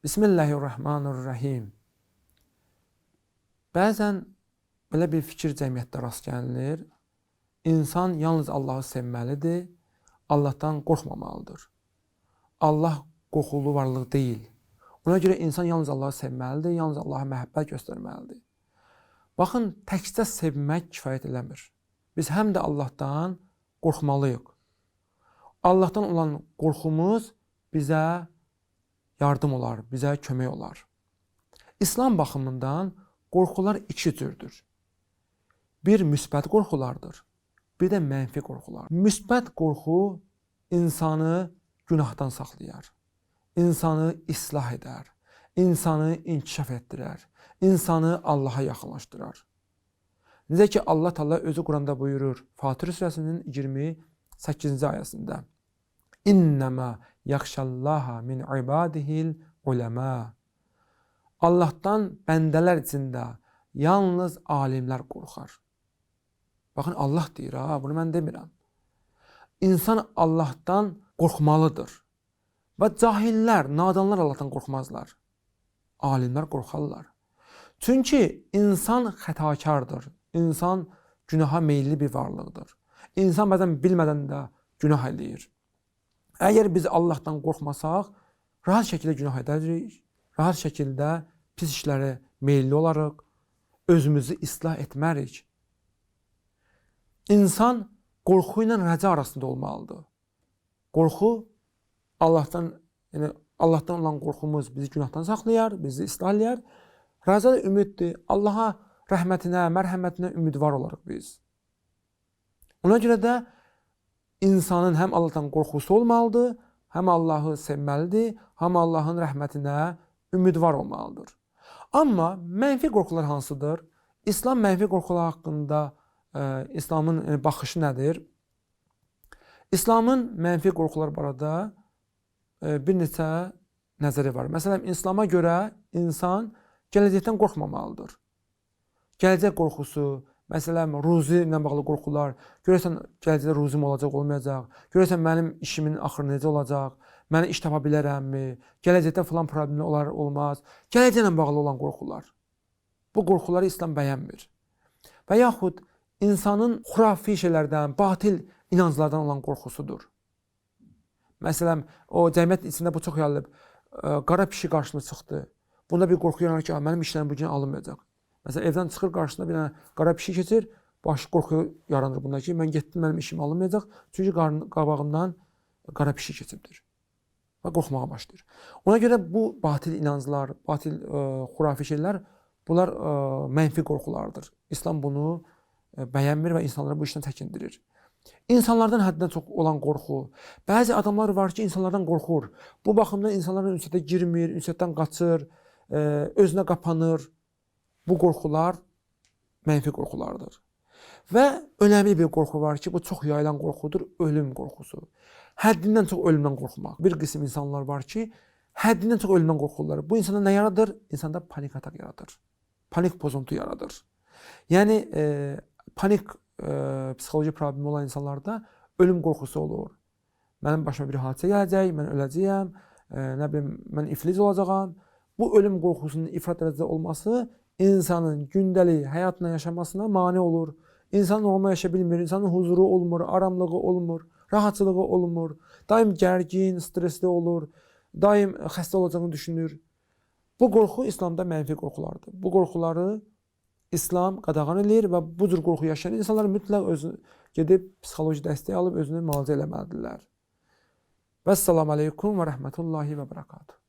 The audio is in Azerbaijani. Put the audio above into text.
Bismillahirrahmanirrahim. Bəzən belə bir fikir cəmiyyətdə rast gəlinir. İnsan yalnız Allahı sevməlidir, Allahdan qorxmamalıdır. Allah qorxulu varlıq deyil. Ona görə insan yalnız Allahı sevməlidir, yalnız Allaha məhəbbət göstərməlidir. Baxın, təkcə sevmək kifayət eləmir. Biz həm də Allahdan qorxmalıyıq. Allahdan olan qorxumuz bizə yardım olar, bizə kömək olar. İslam baxımından qorxular iki cürdür. Bir müsbət qorxulardır, bir də mənfi qorxular. Müsbət qorxu insanı günahdan saxlayar, insanı islah edər, insanı inkişaf etdirər, insanı Allaha yaxınlaşdırar. Necə ki Allah Teala özü Quranda buyurur, Fatir surəsinin 28-ci ayəsində: İnnəmə yaxşallaha min ibadihil uləmə. Allahdan bəndələr içində yalnız alimlər qorxar. Baxın, Allah deyir, bunu mən demirəm. İnsan Allahdan qorxmalıdır. Və cahillər, nadanlar Allahdan qorxmazlar. Alimlər qorxarlar. Çünki insan xətakardır. İnsan günaha meyilli bir varlıqdır. İnsan bəzən bilmədən də günah eləyir. Əgər biz Allahdan qorxmasaq, rahat şəkildə günah edərik, rahat şəkildə pis işlərə meyilli olarıq, özümüzü islah etmərik. İnsan qorxu ilə rəca arasında olmalıdır. Qorxu Allahdan olan qorxumuz bizi günahdan saxlayar, bizi islah eləyər. Rəca da ümiddir. Allaha rəhmətinə, mərhəmətinə ümidvar olarıq biz. Ona görə də insanın həm Allahdan qorxusu olmalıdır, həm Allahı sevməlidir, həm Allahın rəhmətinə ümidvar olmalıdır. Amma mənfi qorxular hansıdır? İslam mənfi qorxular haqqında İslamın baxışı nədir? İslamın mənfi qorxular barədə bir neçə nəzəri var. Məsələn, İslama görə insan gələcəkdən qorxmamalıdır. Gələcək qorxusu, məsələn, ruzi ilə bağlı qorxular, görəsən gələcəkdə ruzim olacaq, olmayacaq, görəsən mənim işimin axırı necə olacaq, mən iş tapa bilərəmmi, gələcəkdə falan problem olar, olmaz, gələcəklə bağlı olan qorxular. Bu qorxuları İslam bəyənmir. Və yaxud insanın xurafi şeylərdən, batil inanclardan olan qorxusudur. Məsələn, o cəmiyyət içində bu çox yayılıb, qara pişik qarşısına çıxdı. Bunda bir qorxu yaranır ki, mənim işlərim bu gün alınmayacaq. Məsələn, evdən çıxır, qarşısına bir qara pişik keçir, başı qorxu yaranır bunda ki, mən getdim, mənim işim alınmayacaq, çünki qabağımdan qara pişik keçibdir. Və qorxmağa başlayır. Ona görə bu batil inanclar, batil xurafi şeylər, bunlar mənfi qorxulardır. İslam bunu bəyənmir və insanları bu işdən çəkindirir. İnsanlardan həddindən çox olan qorxu. Bəzi adamlar var ki, insanlardan qorxur. Bu baxımdan insanların ünsiyyətə girmir, ünsiyyətdən qaçır, özünə qapanır. Bu qorxular mənfi qorxulardır. Və önəmli bir qorxu var ki, bu çox yayılan qorxudur, ölüm qorxusu. Həddindən çox ölümdən qorxmaq. Bir qism insanlar var ki, həddindən çox ölümdən qorxurlar. Bu insanda nə yaradır? İnsanda panik atak yaradır. Panik pozuntu yaradır. Yəni, panik psixoloji problemi olan insanlarda ölüm qorxusu olur. Mənim başıma bir hadisə gələcək, mən öləcəyəm, nə bilim, mən iflic olacağam. Bu ölüm qorxusunun ifrat dərəcədə olması insanın gündəlik həyatla yaşamasına mane olur. İnsan normal yaşaya bilmir, insanın huzuru olmur, aramlığı olmur, rahatçılığı olmur. Daim gərgin, stresli olur, daim xəstə olacağını düşünür. Bu qorxu İslamda mənfi qorxulardır. Bu qorxuları İslam qadağan edir və bu cür qorxu yaşayan insanlar mütləq özünü gedib psixoloji dəstək alıb özünü müalicə eləməlidirlər. Vəssalamu aleykum və rəhmətullahi və bərəkatuhu.